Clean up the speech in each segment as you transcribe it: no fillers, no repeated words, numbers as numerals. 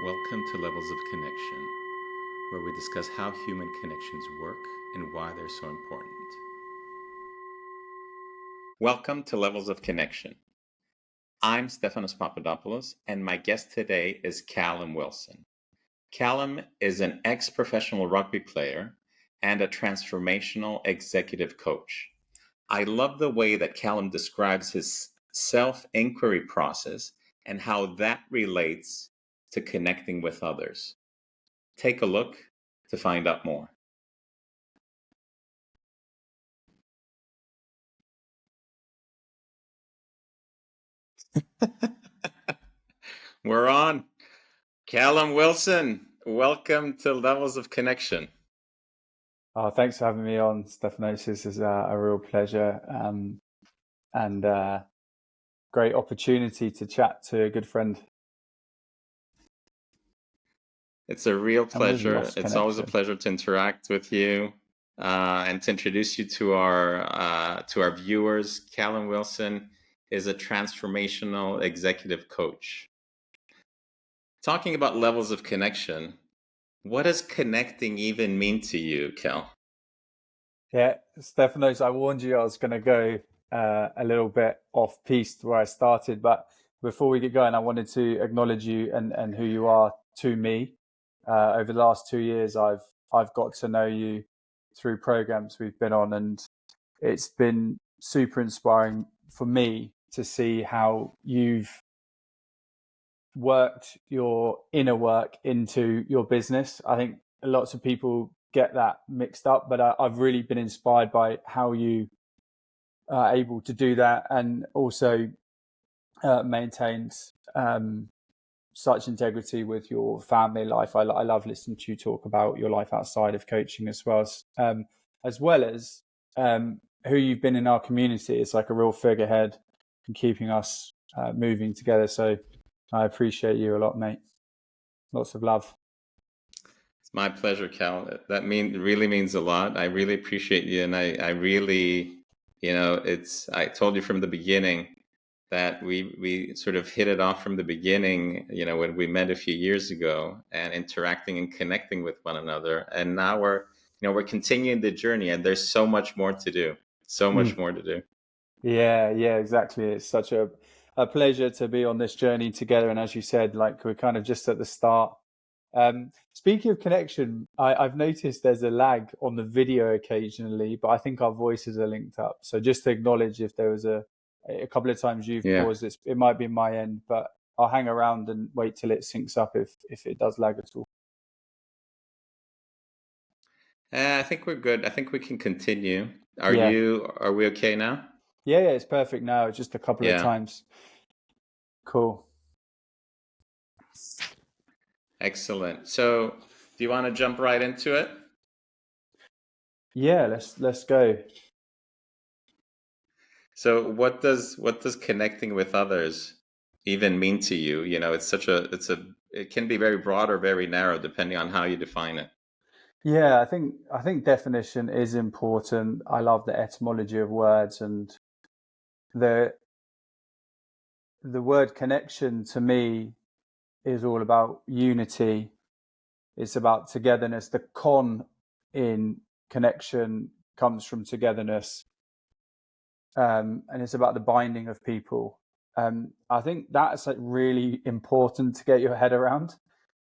Welcome to Levels of Connection, where we discuss how human connections work and why they're so important. Welcome to Levels of Connection. I'm Stephanos Papadopoulos, and my guest today is Callum Wilson. Callum is an ex-professional rugby player and a transformational executive coach. I love the way that Callum describes his self-inquiry process and how that relates to connecting with others. Take a look to find out more. We're on. Callum Wilson, welcome to Levels of Connection. Thanks for having me on, Stephanos. This is a real pleasure and great opportunity to chat to a good friend. It's a real pleasure. It's connection. Always a pleasure to interact with you and to introduce you to our viewers. Callum Wilson is a transformational executive coach. Talking about levels of connection, what does connecting even mean to you, Cal? Yeah, Stephanos, I warned you I was going to go a little bit off piste where I started, but before we get going, I wanted to acknowledge you and who you are to me. Over the last 2 years, I've got to know you through programs we've been on, and it's been super inspiring for me to see how you've worked your inner work into your business. I think lots of people get that mixed up, but I've really been inspired by how you are able to do that and also maintains such integrity with your family life. I love listening to you talk about your life outside of coaching as well as who you've been in our community. It's like a real figurehead in keeping us moving together. So I appreciate you a lot, mate. Lots of love. It's my pleasure, Cal. That really means a lot. I really appreciate you, and I really, I told you from the beginning that we sort of hit it off from the beginning, when we met a few years ago and interacting and connecting with one another. And now we're continuing the journey, and there's so much more to do. So much more to do. Yeah, exactly. It's such a pleasure to be on this journey together. And as you said, like we're kind of just at the start. Speaking of connection, I've noticed there's a lag on the video occasionally, but I think our voices are linked up. So just to acknowledge if there was a couple of times you've paused, it might be my end, but I'll hang around and wait till it syncs up if it does lag at all. I think we're good. I think we can continue. Are we okay now? Yeah, it's perfect now. Just a couple of times. Cool. Excellent. So do you want to jump right into it? Yeah, let's go. So what does connecting with others even mean to you? It can be very broad or very narrow depending on how you define it. Yeah, I think definition is important. I love the etymology of words, and the word connection to me is all about unity. It's about togetherness. The con in connection comes from togetherness, and it's about the binding of people. I think that's like really important to get your head around,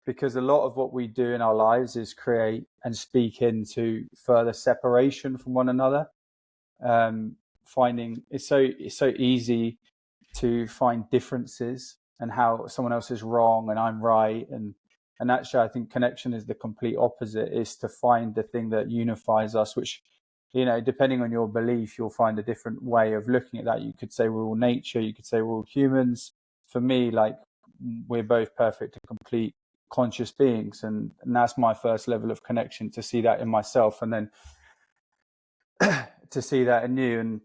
because a lot of what we do in our lives is create and speak into further separation from one another. Finding it's so easy to find differences and how someone else is wrong and I'm right, and actually I think connection is the complete opposite, is to find the thing that unifies us, which, depending on your belief, you'll find a different way of looking at that. You could say we're all nature, you could say we're all humans. For me, like, we're both perfect and complete conscious beings, and that's my first level of connection, to see that in myself and then to see that in you. And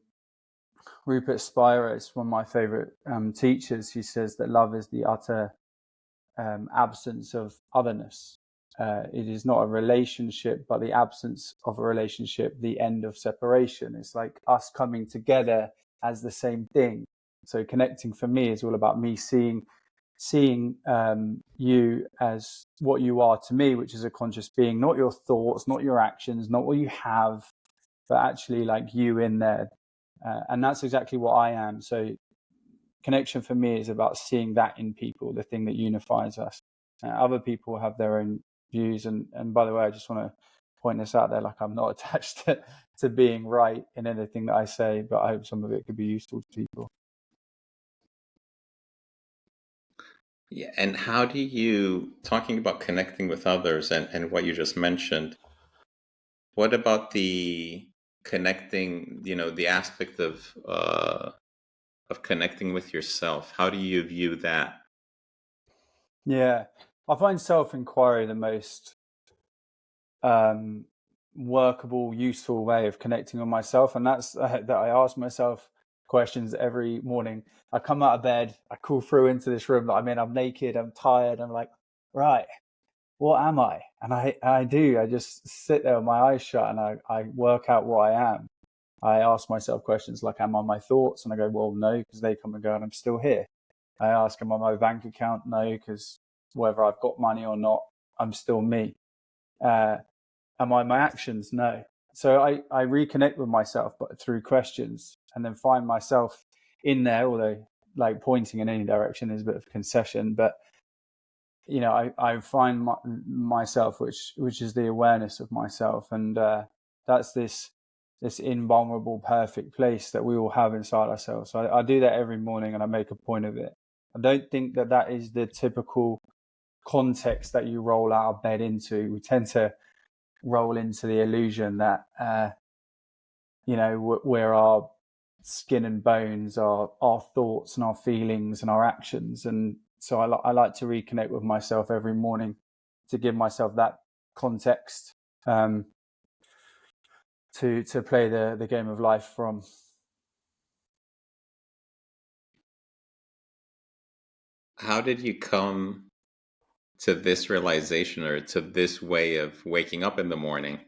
Rupert Spira is one of my favorite teachers. He says that love is the utter absence of otherness. It is not a relationship, but the absence of a relationship, the end of separation. It's like us coming together as the same thing. So connecting for me is all about me seeing seeing you as what you are to me, which is a conscious being, not your thoughts, not your actions, not what you have, but actually like you in there. And that's exactly what I am. So connection for me is about seeing that in people, the thing that unifies us. Other people have their own views. And by the way, I just want to point this out there, like I'm not attached to being right in anything that I say, but I hope some of it could be useful to people. Yeah, and how do you, talking about connecting with others and what you just mentioned, what about the connecting, the aspect of connecting with yourself? How do you view that? Yeah, I find self-inquiry the most workable, useful way of connecting with myself, and that's that I ask myself questions every morning. I come out of bed, I crawl through into this room that I'm in. I'm naked, I'm tired. I'm like, right, what am I? And I just sit there with my eyes shut and I work out what I am. I ask myself questions like, am I my thoughts? And I go, well, no, because they come and go and I'm still here. I ask, am I my bank account? No, because whether I've got money or not, I'm still me. Am I my actions? No. So I reconnect with myself, but through questions, and then find myself in there, although like pointing in any direction is a bit of a concession, but I find myself, which is the awareness of myself, and that's this invulnerable, perfect place that we all have inside ourselves. So I do that every morning, and I make a point of it. I don't think that is the typical context that you roll out of bed into. We tend to roll into the illusion that we're our skin and bones, our thoughts and our feelings and our actions. And so I like to reconnect with myself every morning to give myself that context to play the game of life from. How did you come to this realization or to this way of waking up in the morning?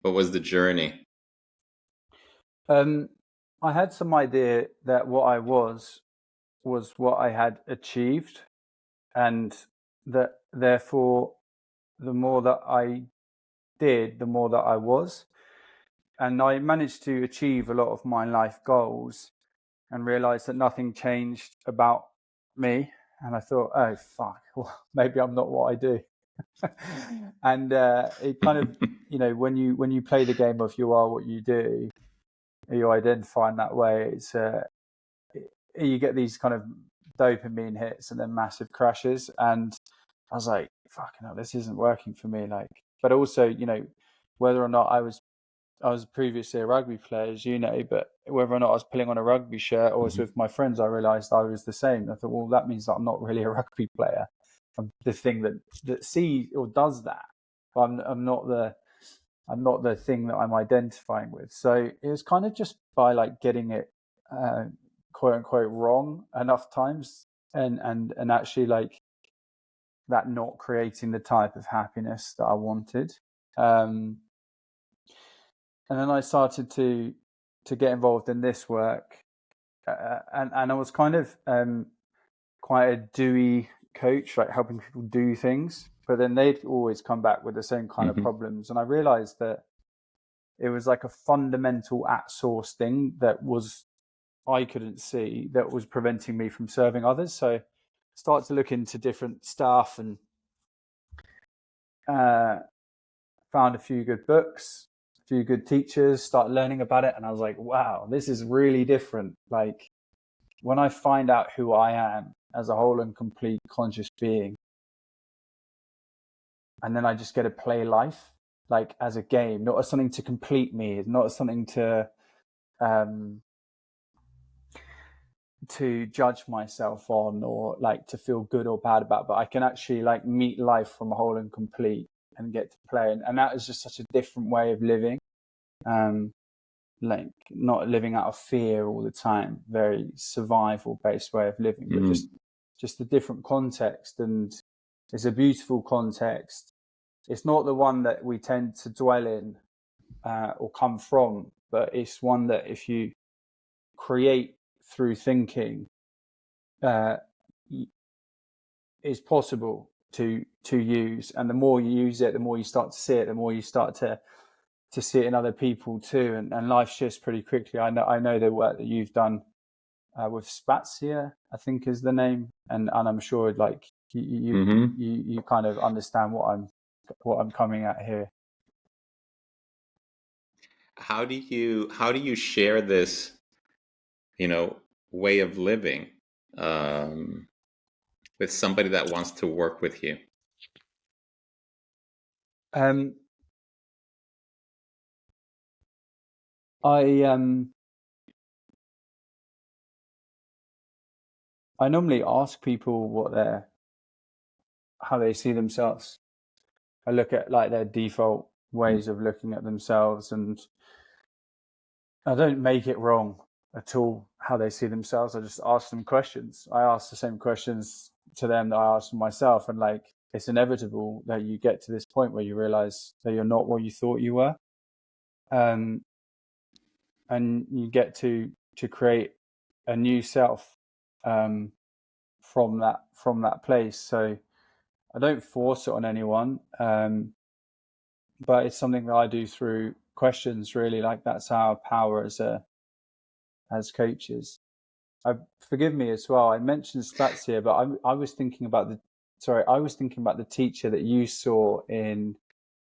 What was the journey? I had some idea that what I was what I had achieved, and that therefore the more that I did, the more that I was. And I managed to achieve a lot of my life goals and realized that nothing changed about me. And I thought, oh, fuck, well, maybe I'm not what I do. And it kind of, when you play the game of you are what you do, you identify in that way. It's you get these kind of dopamine hits and then massive crashes. And I was like, fucking hell, this isn't working for me. Like, but also, whether or not I was previously a rugby player, as you know, but whether or not I was pulling on a rugby shirt or was with my friends, I realised I was the same. I thought, well, that means that I'm not really a rugby player. I'm the thing that sees or does that. But I'm not the thing that I'm identifying with. So it was kind of just by like getting it quote unquote wrong enough times and actually like that not creating the type of happiness that I wanted. And then I started to get involved in this work, and I was kind of quite a doy coach, like helping people do things. But then they'd always come back with the same kind of problems, and I realized that it was like a fundamental at source thing that I couldn't see that was preventing me from serving others. So I started to look into different stuff and found a few good books, a few good teachers, started learning about it. And I was like, wow, this is really different. Like when I find out who I am as a whole and complete conscious being, and then I just get to play life like as a game, not as something to complete me, not as something to judge myself on or like to feel good or bad about, but I can actually like meet life from a whole and complete and get to play. And that is just such a different way of living. Like not living out of fear all the time, very survival based way of living, but just a different context. And it's a beautiful context. It's not the one that we tend to dwell in or come from, but it's one that if you create through thinking, is possible to use, and the more you use it, the more you start to see it, the more you start to see it in other people too, and life shifts pretty quickly. I know the work that you've done with Spazia, I think is the name, and I'm sure like you kind of understand what I'm coming at here. How do you share this, way of living with somebody that wants to work with you? I normally ask people how they see themselves. I look at like their default ways of looking at themselves, and I don't make it wrong at all how they see themselves. I just ask them questions. I ask the same questions to them that I ask myself, and like it's inevitable that you get to this point where you realize that you're not what you thought you were, and you get to create a new self from that place. So I don't force it on anyone, but it's something that I do through questions. Really, like that's our power as coaches. Forgive me as well. I mentioned Spazia, but I was thinking about the teacher that you saw in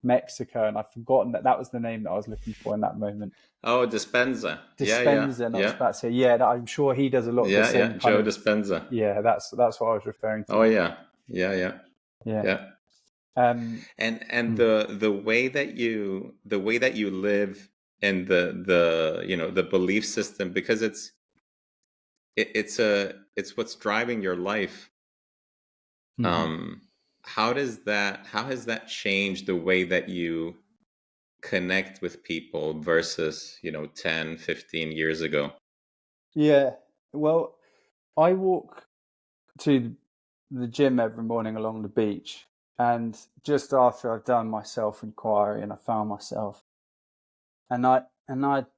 Mexico, and I've forgotten that was the name that I was looking for in that moment. Oh, Dispenza. Dispenza, not Spazia. Yeah, I'm sure he does a lot of the same kind Joe of... Dispenza. Yeah, that's what I was referring to. Oh yeah. And the way that you live, and the belief system, because it's what's driving your life. How has that changed the way that you connect with people versus 10, 15 years ago? Yeah, well, I walk to the gym every morning along the beach, and just after I've done my self-inquiry and I found myself, and I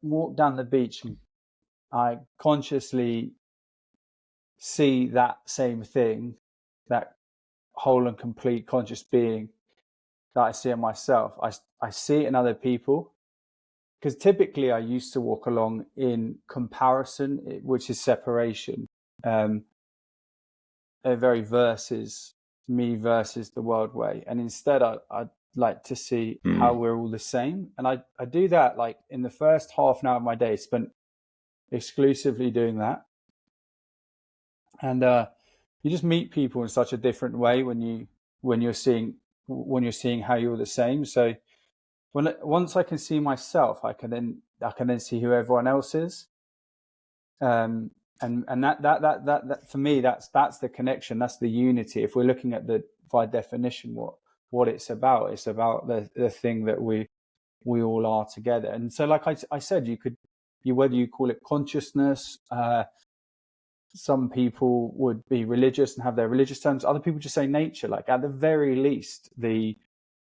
walk down the beach, and I consciously see that same thing, that whole and complete conscious being that I see in myself. I see it in other people, because typically I used to walk along in comparison, which is separation, very versus me versus the world way. And instead I'd like to see how we're all the same. And I do that like in the first half an hour of my day, spent exclusively doing that. And you just meet people in such a different way when you're seeing how you're the same. So once I can see myself, I can then see who everyone else is. And that for me, that's the connection, that's the unity. If we're looking at by definition what it's about the thing that we all are together. And so, like I said, whether you call it consciousness, some people would be religious and have their religious terms. Other people just say nature. Like at the very least, the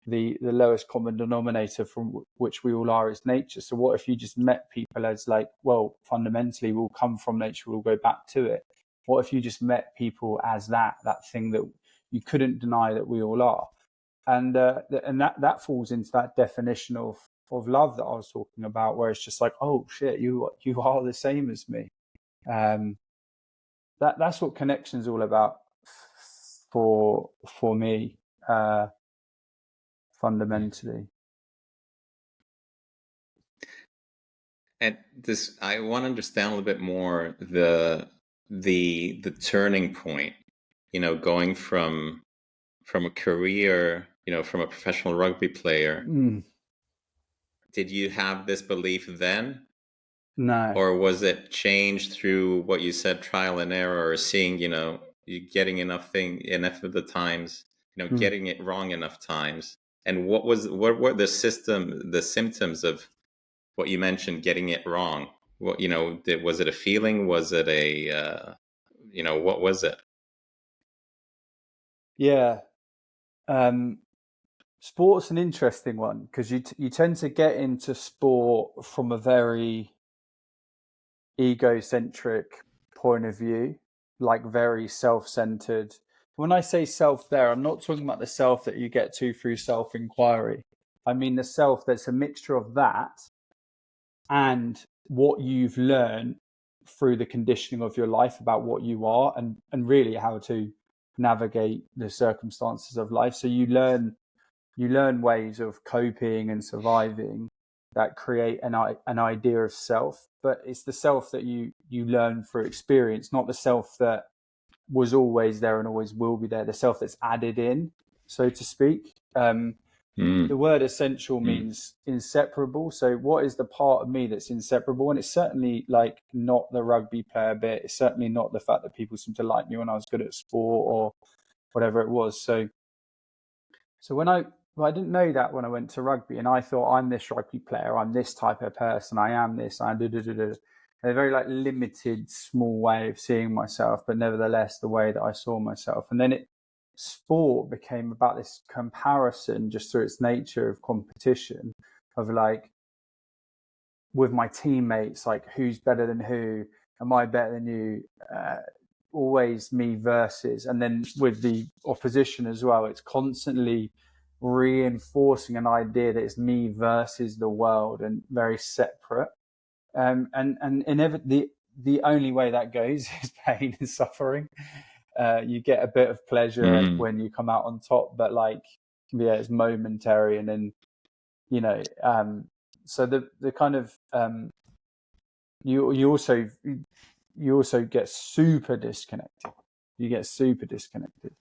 lowest common denominator from which we all are is nature. So what if you just met people as like, well, fundamentally we'll come from nature, we'll go back to it. What if you just met people as that thing that you couldn't deny that we all are? And that falls into that definition of love that I was talking about, where it's just like, oh shit, you are the same as me. That's what connection is all about for me. Fundamentally. And this, I want to understand a little bit more the turning point, going from a career, from a professional rugby player. Did you have this belief then? No. Or was it changed through what you said, trial and error, or seeing, you getting enough of the times, getting it wrong enough times? And what were the symptoms of what you mentioned, getting it wrong? What, was it a feeling? Was it what was it? Yeah. Sport's an interesting one, because you tend to get into sport from a very egocentric point of view, like very self-centered. when I say self there, I'm not talking about the self that you get to through self-inquiry. I mean the self that's a mixture of that and what you've learned through the conditioning of your life about what you are, and really how to navigate the circumstances of life. So you learn ways of coping and surviving that create an idea of self, but it's the self that you learn through experience, not the self that was always there and always will be there, the self that's added in, so to speak. The word essential means inseparable. So what is the part of me that's inseparable? And it's certainly like not the rugby player bit. It's certainly not the fact that people seem to like me when I was good at sport or whatever it was. So when I didn't know that when I went to rugby, and I thought I'm this rugby player, I'm this type of person, I am this, I do. A very like limited, small way of seeing myself, but nevertheless the way that I saw myself. And then sport became about this comparison just through its nature of competition, of like with my teammates, like who's better than who, am I better than you, always me versus. And then with the opposition as well, it's constantly reinforcing an idea that it's me versus the world and very separate. And the only way that goes is pain and suffering. You get a bit of pleasure when you come out on top, but like, yeah, it's momentary. And then, you know, so the kind of, you also get super disconnected. You get super disconnected.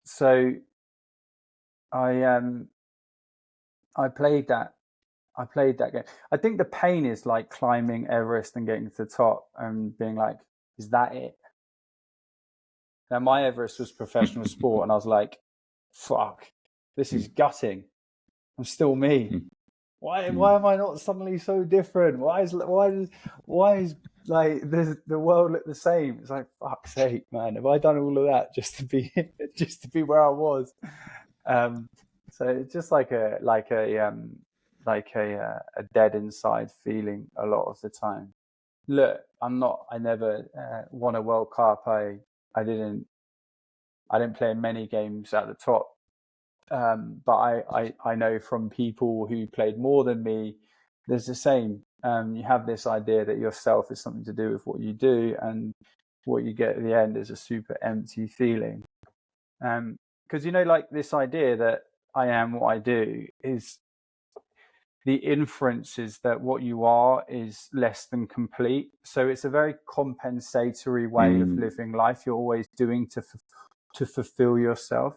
So I played that game. I think the pain is like climbing Everest and getting to the top and being like, is that it? Now, my Everest was professional sport, and I was like, fuck, this is gutting. I'm still me. Why am I not suddenly so different? Why is like the world look the same? It's like, fuck's sake, man. Have I done all of that just to be where I was? So it's just like a dead inside feeling a lot of the time. Look, I never won a World Cup. I didn't play many games at the top. But I know from people who played more than me, there's the same. You have this idea that yourself is something to do with what you do, and what you get at the end is a super empty feeling. Because, you know, like this idea that I am what I do is the inference is that what you are is less than complete. So it's a very compensatory way of living life. You're always doing to fulfill yourself.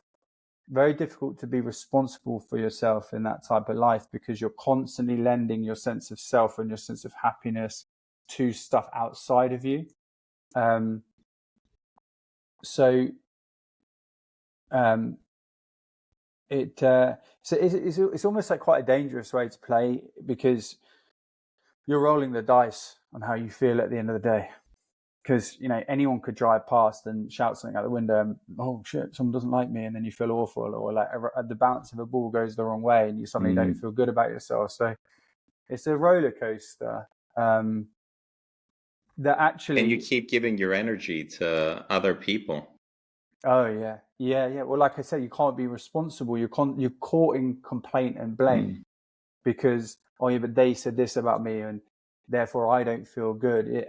Very difficult to be responsible for yourself in that type of life, because you're constantly lending your sense of self and your sense of happiness to stuff outside of you. It's almost like quite a dangerous way to play, because you're rolling the dice on how you feel at the end of the day. Because, you know, anyone could drive past and shout something out the window and, oh shit, someone doesn't like me, and then you feel awful, or like the bounce of a ball goes the wrong way and you suddenly don't feel good about yourself. So it's a roller coaster that actually... And you keep giving your energy to other people. Oh yeah. Well, like I said, you can't be responsible. You're caught in complaint and blame because, oh yeah, but they said this about me and therefore I don't feel good.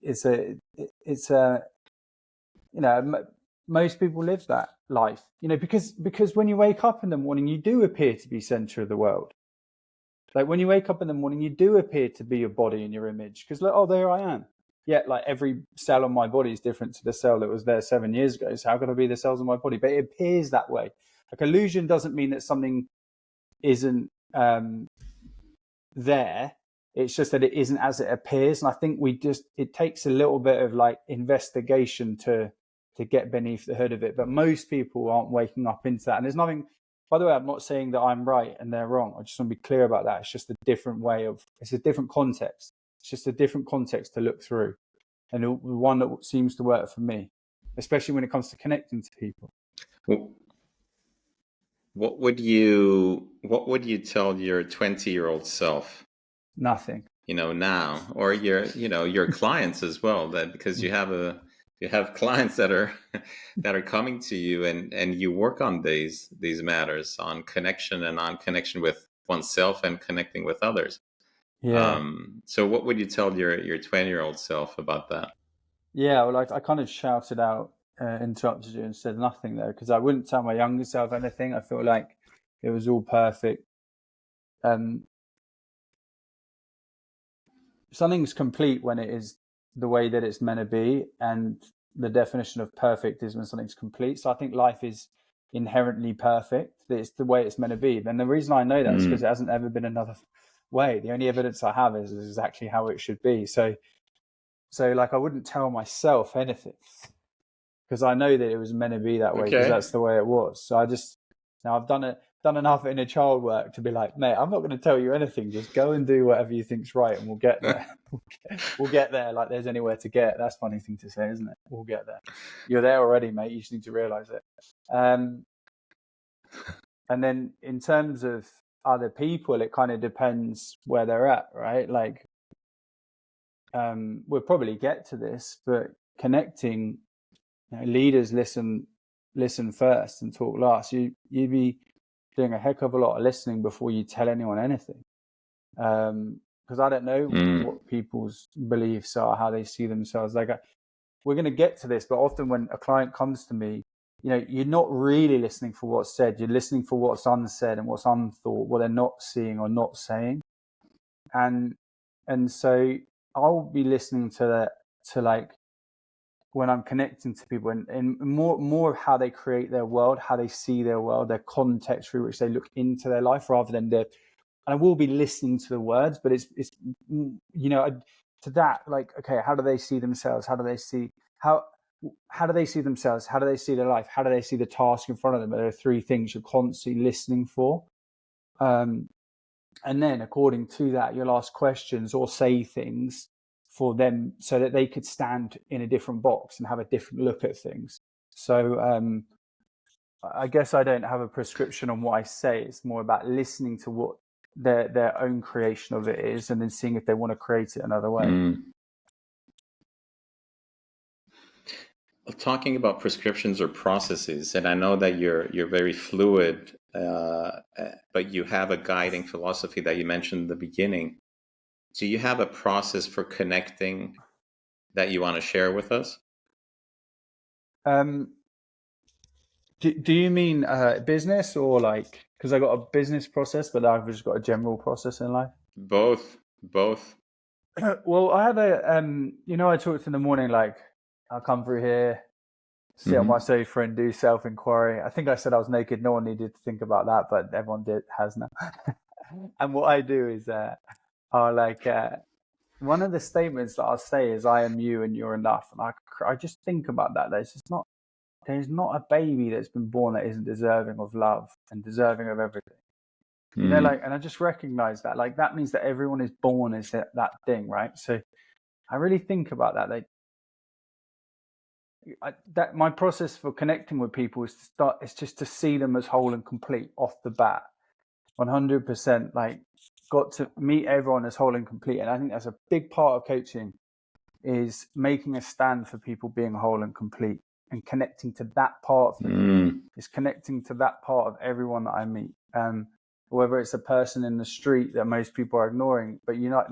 It's a you know, most people live that life, you know, because when you wake up in the morning, you do appear to be center of the world. Like when you wake up in the morning, you do appear to be your body and your image, because like, oh, there I am. Yet like every cell on my body is different to the cell that was there 7 years ago. So how could I be the cells on my body? But it appears that way. Like illusion doesn't mean that something isn't there. It's just that it isn't as it appears. And I think it takes a little bit of like investigation to get beneath the hood of it. But most people aren't waking up into that. And there's nothing, by the way, I'm not saying that I'm right and they're wrong. I just want to be clear about that. It's just a different it's a different context. It's just a different context to look through. And the one that seems to work for me, especially when it comes to connecting to people. What would you tell your 20-year-old self? Nothing. You know, now, or your clients as well, that because you have a you have clients that are that are coming to you, and you work on these matters on connection and on connection with oneself and connecting with others. Yeah. So what would you tell your 20-year-old self about that? Yeah, well, I kind of shouted out, interrupted you and said nothing though, because I wouldn't tell my younger self anything. I feel like it was all perfect. Something's complete when it is the way that it's meant to be, and the definition of perfect is when something's complete. So I think life is inherently perfect. It's the way it's meant to be. And the reason I know that is because it hasn't ever been another way. The only evidence I have is exactly how it should be. So like I wouldn't tell myself anything because I know that it was meant to be that way because Okay. that's the way it was. So now I've done enough inner child work to be like, mate, I'm not going to tell you anything. Just go and do whatever you think's right, and we'll get there. We'll get there. Like there's anywhere to get. That's a funny thing to say, isn't it? We'll get there. You're there already, mate. You just need to realize it. And then in terms of other people, it kind of depends where they're at, right? Like, we'll probably get to this, but connecting, leaders listen first and talk last. You'd be doing a heck of a lot of listening before you tell anyone anything, because I don't know what people's beliefs are, how they see themselves. Like we're going to get to this, but often when a client comes to me, you're not really listening for what's said. You're listening for what's unsaid and what's unthought, what they're not seeing or not saying, and so I'll be listening to that, to like when I'm connecting to people, and more of how they create their world, how they see their world, their context through which they look into their life, rather than and I will be listening to the words, but it's to that, like, okay, how do they see themselves? How do they see themselves? How do they see their life? How do they see the task in front of them? There are three things you're constantly listening for. And then according to that, you'll ask questions or say things for them so that they could stand in a different box and have a different look at things. So I guess I don't have a prescription on what I say. It's more about listening to what their own creation of it is, and then seeing if they want to create it another way. Talking about prescriptions or processes, and I know that you're very fluid, but you have a guiding philosophy that you mentioned in the beginning. Do you have a process for connecting that you want to share with us? Do you mean business, or like, because I got a business process, but I've just got a general process in life? Both. Well, I have I talked in the morning, like I'll come through here, sit on my sofa and do self-inquiry. I think I said I was naked. No one needed to think about that, but everyone has now. And what I do is one of the statements that I'll say is, I am you and you're enough. And I just think about that. There's not a baby that's been born that isn't deserving of love and deserving of everything. And I just recognize that, like, that means that everyone is born as that thing, right? So I really think about that. Like, that my process for connecting with people is just to see them as whole and complete off the bat, 100%. Like, got to meet everyone as whole and complete, and I think that's a big part of coaching, is making a stand for people being whole and complete, and connecting to that part of them. Is connecting to that part of everyone that I meet. Whether it's a person in the street that most people are ignoring, but you're not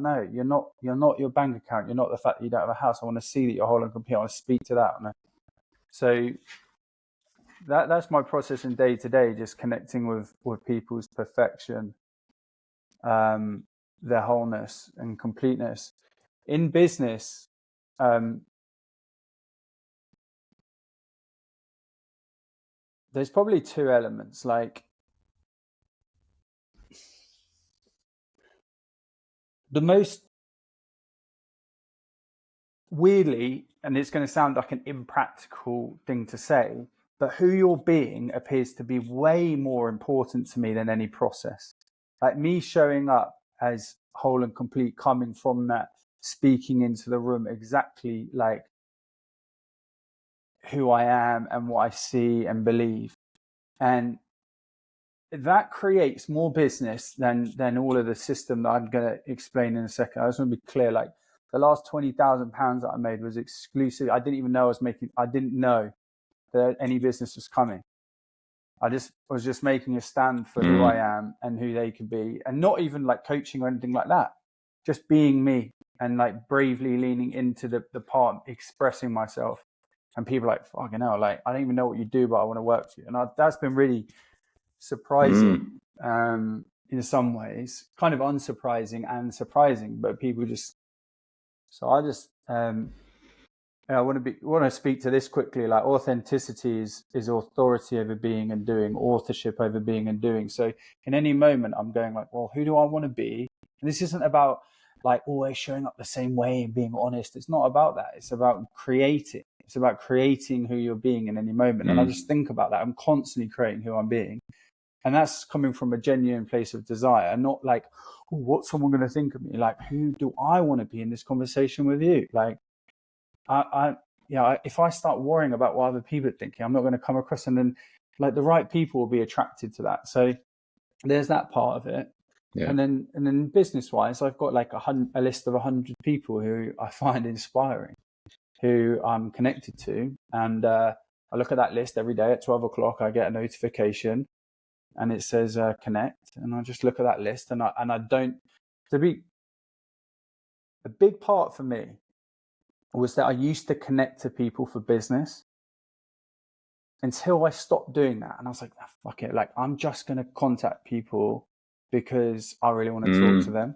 your bank account. You're not the fact that you don't have a house. I want to see that you're whole and complete. I want to speak to that. So that's my process in day to day, just connecting with people's perfection, their wholeness and completeness. In business, there's probably two elements. Like, the most weirdly, and it's going to sound like an impractical thing to say, but who you're being appears to be way more important to me than any process. Like, me showing up as whole and complete, coming from that, speaking into the room exactly like who I am and what I see and believe. And that creates more business than all of the system that I'm going to explain in a second. I just want to be clear, like, the last £20,000 that I made was exclusive. I didn't even know I didn't know that any business was coming. I was just making a stand for who I am and who they could be, and not even like coaching or anything like that. Just being me and like bravely leaning into the part, expressing myself. And people are like, fucking hell, like, I don't even know what you do, but I want to work for you. And that's been really surprising in some ways, kind of unsurprising and surprising, but people just, so I just, I want to speak to this quickly. Like, authenticity is authority over being and doing, authorship over being and doing. So in any moment, I'm going like, well, who do I want to be? And this isn't about like always showing up the same way and being honest. It's not about that. It's about creating. It's about creating who you're being in any moment. And I just think about that. I'm constantly creating who I'm being. And that's coming from a genuine place of desire, not like, oh, what's someone going to think of me? Like, who do I want to be in this conversation with you? Like, if I start worrying about what other people are thinking, I'm not going to come across, and then like the right people will be attracted to that. So there's that part of it. Yeah. And then business wise, I've got like a list of 100 people who I find inspiring, who I'm connected to. And I look at that list every day at 12 o'clock. I get a notification and it says connect. And I just look at that list, and I don't, to be a big part for me was that I used to connect to people for business until I stopped doing that. And I was like, oh, fuck it. Like, I'm just going to contact people because I really want to talk to them.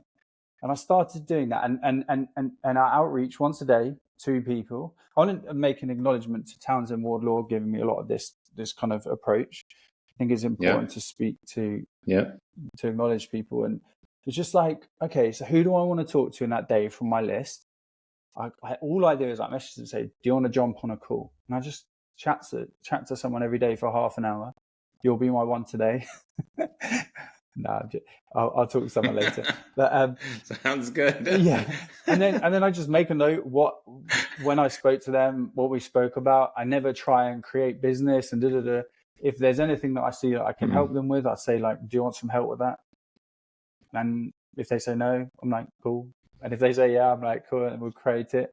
And I started doing that. And I outreach once a day to people. I want to make an acknowledgement to Townsend Wardlaw, giving me a lot of this kind of approach. I think it's important to speak to acknowledge people. And it's just like, okay, so who do I want to talk to in that day from my list? All I do is I message and say, do you want to jump on a call? And I just chat to someone every day for half an hour. You'll be my one today. No, I'll talk to someone later. But sounds good. Yeah. And then I just make a note when I spoke to them, what we spoke about. I never try and create business and da-da-da. If there's anything that I see that I can help them with, I say like, do you want some help with that? And if they say no, I'm like, cool. And if they say yeah, I'm like, cool, and we'll create it.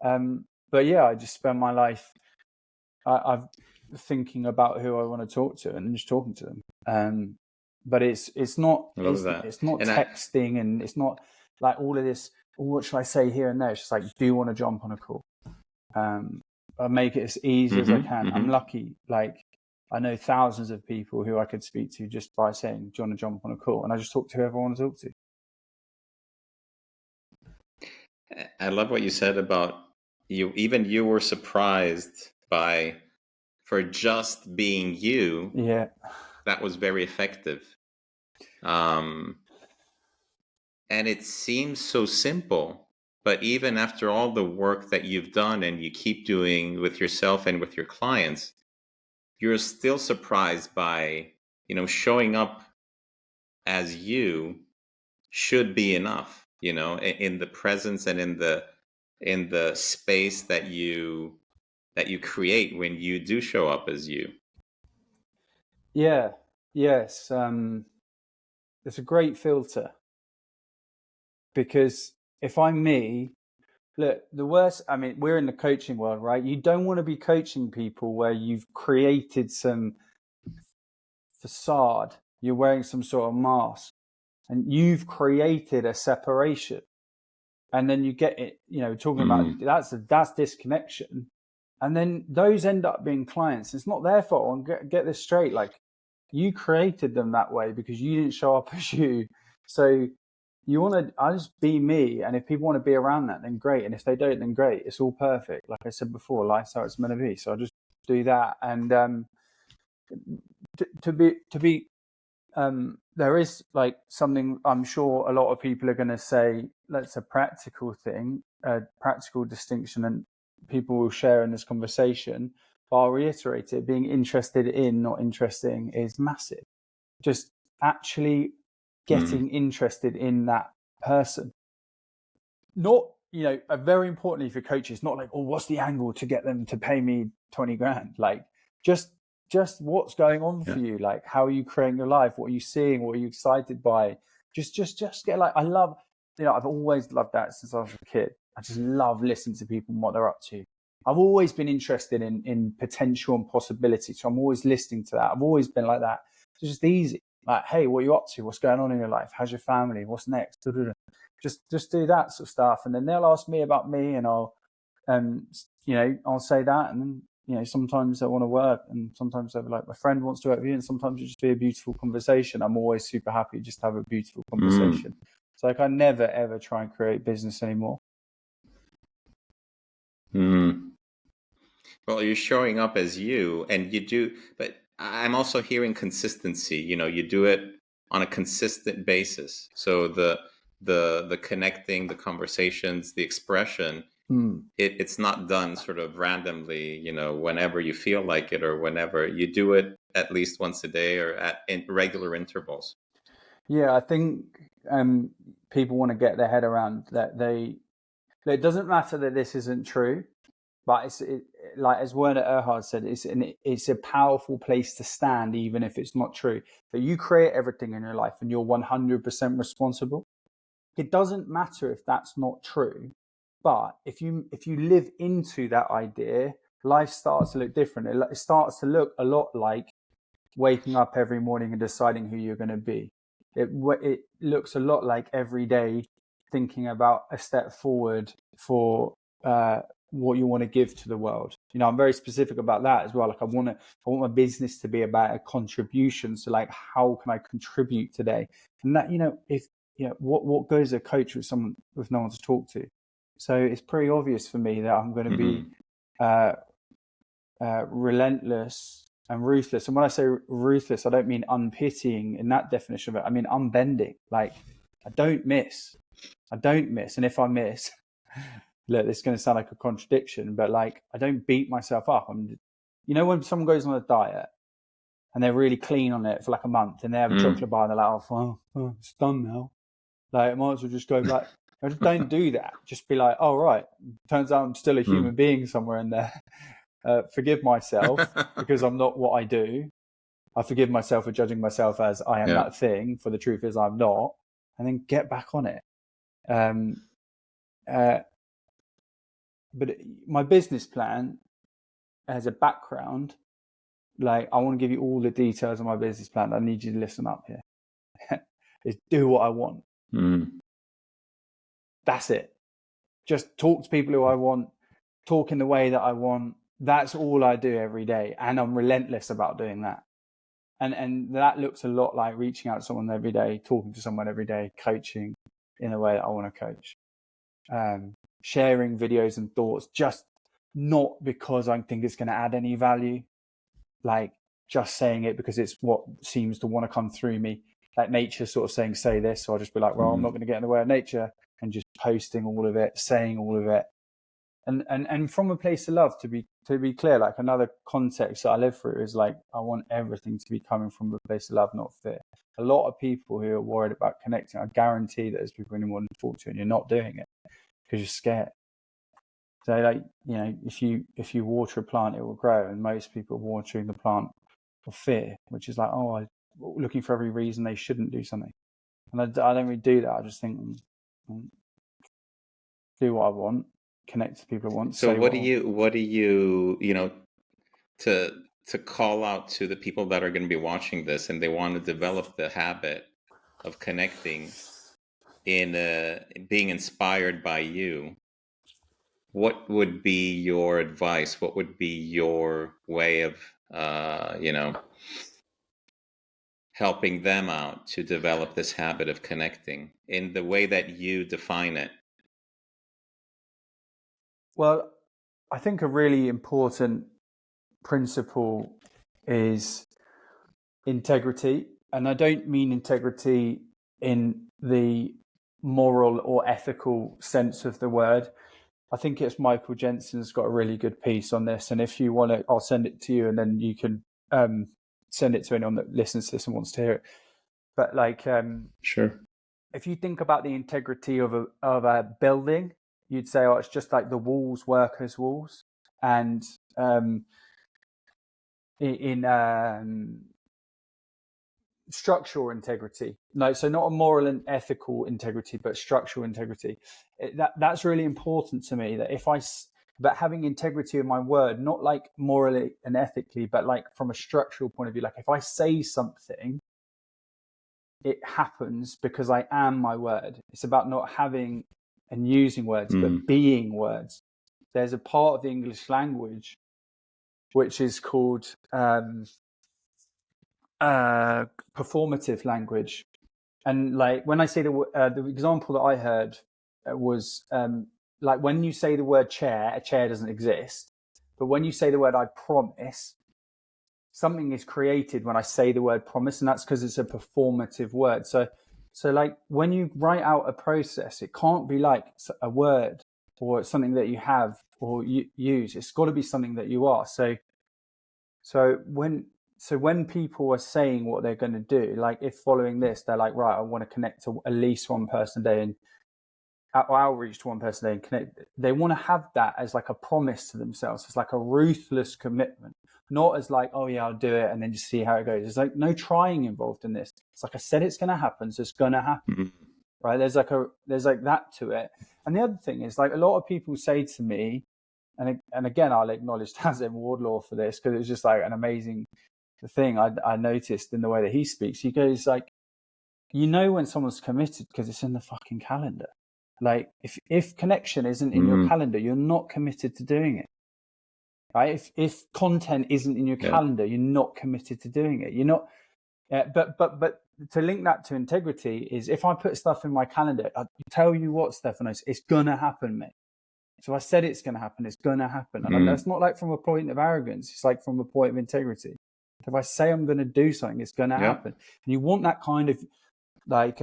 But yeah, I just spend my life I've thinking about who I want to talk to and just talking to them. But it's not texting, and it's not like all of this, what should I say here and there? It's just like, do you want to jump on a call? I make it as easy as I can. I'm lucky. Like, I know thousands of people who I could speak to just by saying, do you want to jump on a call? And I just talk to whoever I want to talk to. I love what you said about you were surprised by, for just being you. Yeah. That was very effective. And it seems so simple, but even after all the work that you've done and you keep doing with yourself and with your clients, you're still surprised by, showing up as you should be enough, in the presence and in the space that you create when you do show up as you. Yeah. Yes. It's a great filter, because if I'm me, look, the worst, I mean, we're in the coaching world, right? You don't want to be coaching people where you've created some facade, you're wearing some sort of mask, and you've created a separation. And then you get it, talking about that's disconnection. And then those end up being clients. It's not their fault. And get this straight. Like, you created them that way because you didn't show up as you. So I just be me. And if people want to be around that, then great. And if they don't, then great. It's all perfect. Like I said before, life's how it's meant to be. So I'll just do that. And there is like something I'm sure a lot of people are going to say, that's a practical thing, a practical distinction, and people will share in this conversation. But I'll reiterate it, being interested in, not interesting, is massive. Just actually getting interested in that person. Not, very importantly for coaches, not like, oh, what's the angle to get them to pay me 20 grand? Like, just what's going on for you? Like, how are you creating your life? What are you seeing? What are you excited by? Just get like, I love, I've always loved that since I was a kid. I just love listening to people and what they're up to. I've always been interested in potential and possibility. So I'm always listening to that. I've always been like that. It's just easy. Like, hey, what are you up to? What's going on in your life? How's your family? What's next? Just do that sort of stuff. And then they'll ask me about me, and I'll say that. And then, sometimes they want to work, and sometimes they'll be like, my friend wants to work with you. And sometimes it'll just be a beautiful conversation. I'm always super happy just to have a beautiful conversation. So like, I never, ever try and create business anymore. Well, you're showing up as you, and you do, but I'm also hearing consistency. You do it on a consistent basis. So the connecting, the conversations, the expression, it's not done sort of randomly, whenever you feel like it, or whenever you do it at least once a day, or in regular intervals. Yeah, I think people want to get their head around that. It doesn't matter that this isn't true, but like as Werner Erhard said, it's a powerful place to stand, even if it's not true. That you create everything in your life and you're 100% responsible. It doesn't matter if that's not true, but if you live into that idea, life starts to look different. It starts to look a lot like waking up every morning and deciding who you're going to be. It looks a lot like every day thinking about a step forward for what you want to give to the world. I'm very specific about that as well. Like I want my business to be about a contribution. So like, how can I contribute today? And that, what goes as a coach with someone with no one to talk to? So it's pretty obvious for me that I'm going to be relentless and ruthless. And when I say ruthless, I don't mean unpitying in that definition of it. I mean unbending. Like I don't miss. And if I miss, look, this is going to sound like a contradiction, but like I don't beat myself up. When someone goes on a diet and they're really clean on it for like a month, and they have a chocolate bar and they're like, oh, it's done now. Like I might as well just go back. I just don't do that. Just be like, oh, right. Turns out I'm still a human being somewhere in there. Forgive myself because I'm not what I do. I forgive myself for judging myself as I am that thing, for the truth is I'm not, and then get back on it. But my business plan as a background, like I want to give you all the details of my business plan. I need you to listen up here. Is do what I want. That's it. Just talk to people who I want, talk in the way that I want. That's all I do every day. And I'm relentless about doing that. And that looks a lot like reaching out to someone every day, talking to someone every day, coaching in the way that I want to coach. Sharing videos and thoughts, just not because I think it's going to add any value, like just saying it because it's what seems to want to come through me. Like nature sort of saying, say this. So I'll just be like, well, I'm not going to get in the way of nature, and just posting all of it, saying all of it. And from a place of love, to be clear, like another context that I live through is like, I want everything to be coming from a place of love, not fear. A lot of people who are worried about connecting, I guarantee that there's people you want to talk to and you're not doing it because you're scared. So like, if you water a plant, it will grow. And most people are watering the plant for fear, which is like, I'm looking for every reason they shouldn't do something. And I don't really do that. I just think, do what I want, connect to people I want. So what do you to call out to the people that are going to be watching this and they want to develop the habit of connecting in being inspired by you? What would be your advice? What would be your way of, helping them out to develop this habit of connecting in the way that you define it? Well, I think a really important principle is integrity. And I don't mean integrity in the moral or ethical sense of the word. I think it's Michael Jensen's got a really good piece on this. And if you want it, I'll send it to you, and then you can send it to anyone that listens to this and wants to hear it. But like, sure. If you think about the integrity of a building, you'd say, it's just like the walls work as walls. And structural integrity. No, so not a moral and ethical integrity, but structural integrity. That's really important to me, that but having integrity in my word, not like morally and ethically, but like from a structural point of view. Like if I say something, it happens because I am my word. It's about not having and using words, but being words. There's a part of the English language which is called performative language. And like when I say the example that I heard was like when you say the word chair, a chair doesn't exist. But when you say the word I promise, something is created when I say the word promise, and that's because it's a performative word. So like when you write out a process, it can't be like a word or something that you have or you use. It's got to be something that you are. So when people are saying what they're going to do, like if following this, they're like, right, I want to connect to at least one person a day and outreach to one person a day and connect. They want to have that as like a promise to themselves. It's like a ruthless commitment, not as like, oh yeah, I'll do it and then just see how it goes. There's like no trying involved in this. It's like I said, it's going to happen, so it's going to happen, right? There's like that to it. And the other thing is like a lot of people say to me, and again, I'll acknowledge Tazem Wardlaw for this because it was just like an amazing thing I noticed in the way that he speaks. He goes like, you know when someone's committed because it's in the fucking calendar. Like if connection isn't in your calendar, you're not committed to doing it. Right? If content isn't in your calendar, you're not committed to doing it. You're not. But to link that to integrity is if I put stuff in my calendar, I tell you what, Stephanos, it's gonna happen, mate. So I said it's gonna happen. It's gonna happen, and that's not like from a point of arrogance. It's like from a point of integrity. If I say I'm gonna do something, it's gonna happen. And you want that kind of like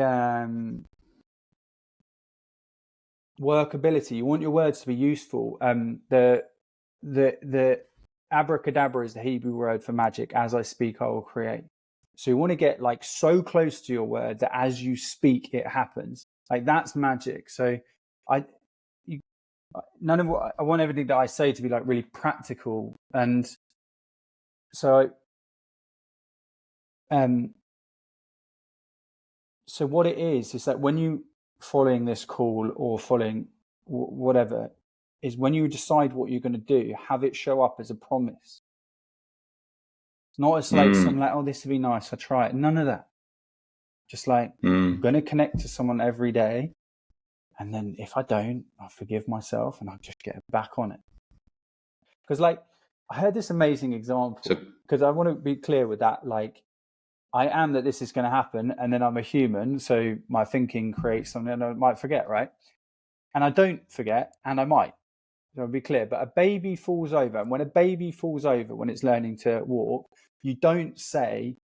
workability. You want your words to be useful. The abracadabra is the Hebrew word for magic. As I speak, I will create. So you want to get like so close to your word that as you speak, it happens. Like that's magic. So I want everything that I say to be like really practical. And so so what it is that when you following this call or following whatever is when you decide what you're going to do, have it show up as a promise. Not as like some like, oh, this would be nice, I'll try it. None of that. Just like, I'm going to connect to someone every day. And then if I don't, I'll forgive myself and I'll just get back on it. Because like, I heard this amazing example, because I want to be clear with that. Like, I am that this is going to happen, and then I'm a human. So my thinking creates something and I might forget, right? And I don't forget, and I might. So I'll be clear. But a baby falls over. And when a baby falls over, when it's learning to walk, you don't say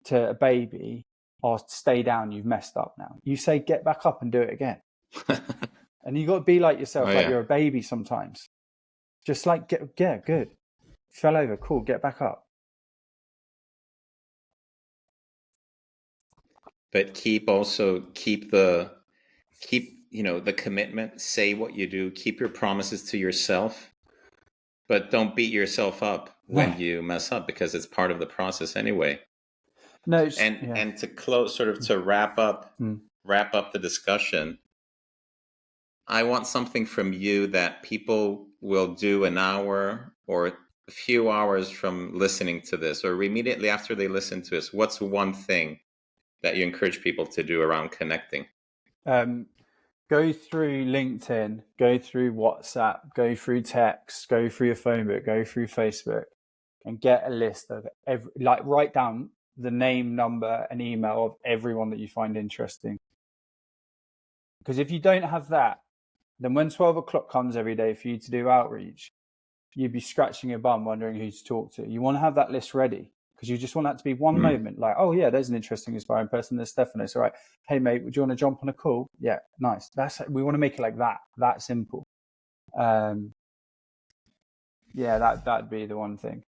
to a baby, oh, stay down, you've messed up now. You say, get back up and do it again. And you got to be like yourself, you're a baby sometimes. Just like, good. Fell over, cool, get back up. But keep the commitment, say what you do, keep your promises to yourself, but don't beat yourself up when you mess up, because it's part of the process anyway. No, and to close, sort of to wrap up the discussion, I want something from you that people will do an hour or a few hours from listening to this, or immediately after they listen to this. What's one thing that you encourage people to do around connecting? Go through LinkedIn, go through WhatsApp, go through text, go through your phone book, go through Facebook, and get a list of write down the name, number, and email of everyone that you find interesting. Because if you don't have that, then when 12 o'clock comes every day for you to do outreach, you'd be scratching your bum wondering who to talk to. You want to have that list ready, because you just want that to be one moment. Like, oh yeah, there's an interesting, inspiring person. There's Stephanos. All right. Hey mate, would you want to jump on a call? Yeah, nice. We want to make it like that simple. That'd be the one thing.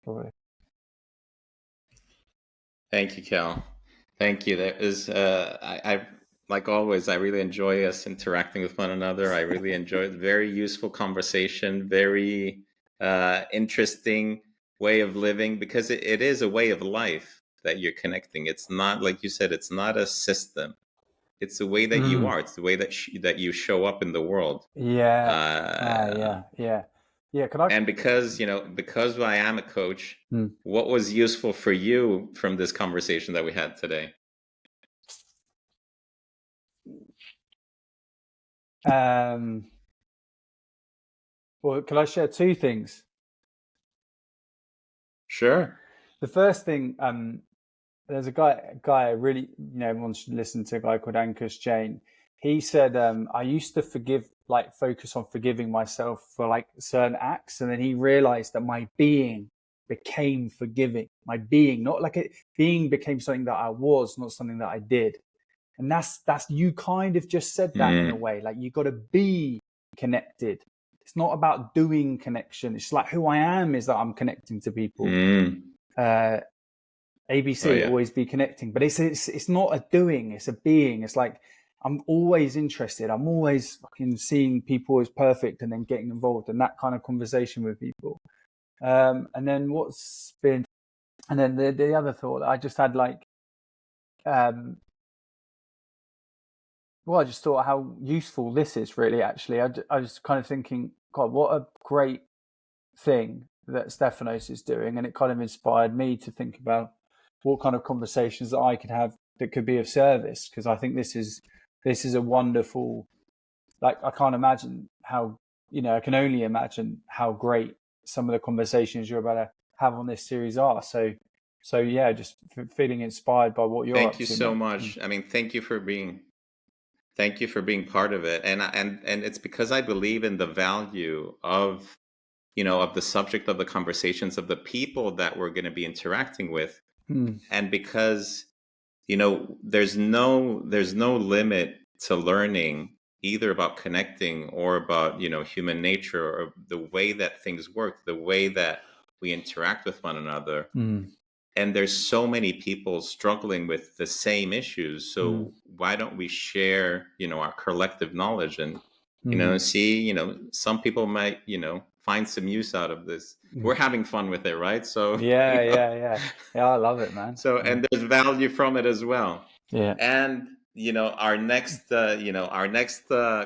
Probably. Thank you, Cal. Thank you. That is, I like always, I really enjoy us interacting with one another. I really enjoy it. Very useful conversation, very interesting way of living, because it is a way of life. that you're connecting. It's not, like you said, it's not a system. It's the way that you are. It's the way that that you show up in the world. Yeah. Uh, Yeah. Can I? and because, because I am a coach, Hmm. what was useful for you from this conversation that we had today? Well, can I share two things? Sure. The first thing, there's a guy I really, everyone should listen to, a guy called Ankush Jain. He said, I used to focus on forgiving myself for like certain acts. And then he realized that my being became forgiving. My being, not like it, being became something that I was, not something that I did. And that's, you kind of just said that in a way, like you got to be connected. It's not about doing connection. It's like who I am is that I'm connecting to people. ABC, always be connecting, but it's not a doing, it's a being. It's like I'm always interested. I'm always fucking seeing people as perfect and then getting involved in that kind of conversation with people. And then the other thought I just had, like, I just thought how useful this is really, actually. I was kind of thinking, God, what a great thing that Stephanos is doing. And it kind of inspired me to think about what kind of conversations that I could have that could be of service. Because I think this is a wonderful, like, I can't imagine how, I can only imagine how great some of the conversations you're about to have on this series are. So yeah, just feeling inspired by what you're up to. Thank you so much. I mean, thank you for being part of it. And it's because I believe in the value of, of the subject of the conversations, of the people that we're going to be interacting with. And because, there's no limit to learning, either about connecting or about, human nature, or the way that things work, the way that we interact with one another. And there's so many people struggling with the same issues. So why don't we share, our collective knowledge and, see, some people might, find some use out of this. We're having fun with it, right? So yeah, I love it, man. So and there's value from it as well. Yeah. And our next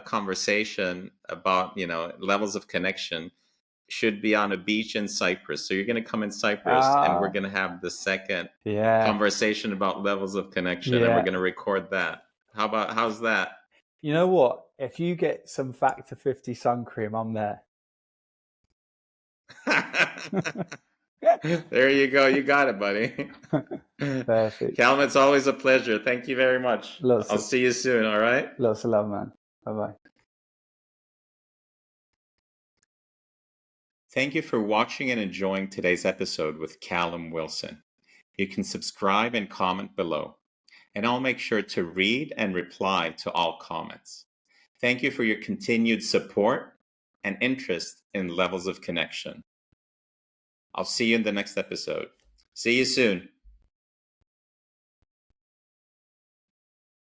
conversation about levels of connection should be on a beach in Cyprus. So you're going to come in Cyprus, and we're going to have the second conversation about levels of connection, and we're going to record that. How's that? You know what? If you get some Factor 50 sun cream, I'm there. There you go. You got it, buddy. Perfect. Callum, it's always a pleasure. Thank you very much. I'll see you soon. All right. Lots of love, man. Bye-bye. Thank you for watching and enjoying today's episode with Callum Wilson. You can subscribe and comment below, and I'll make sure to read and reply to all comments. Thank you for your continued support and interest in levels of connection. I'll see you in the next episode. See you soon.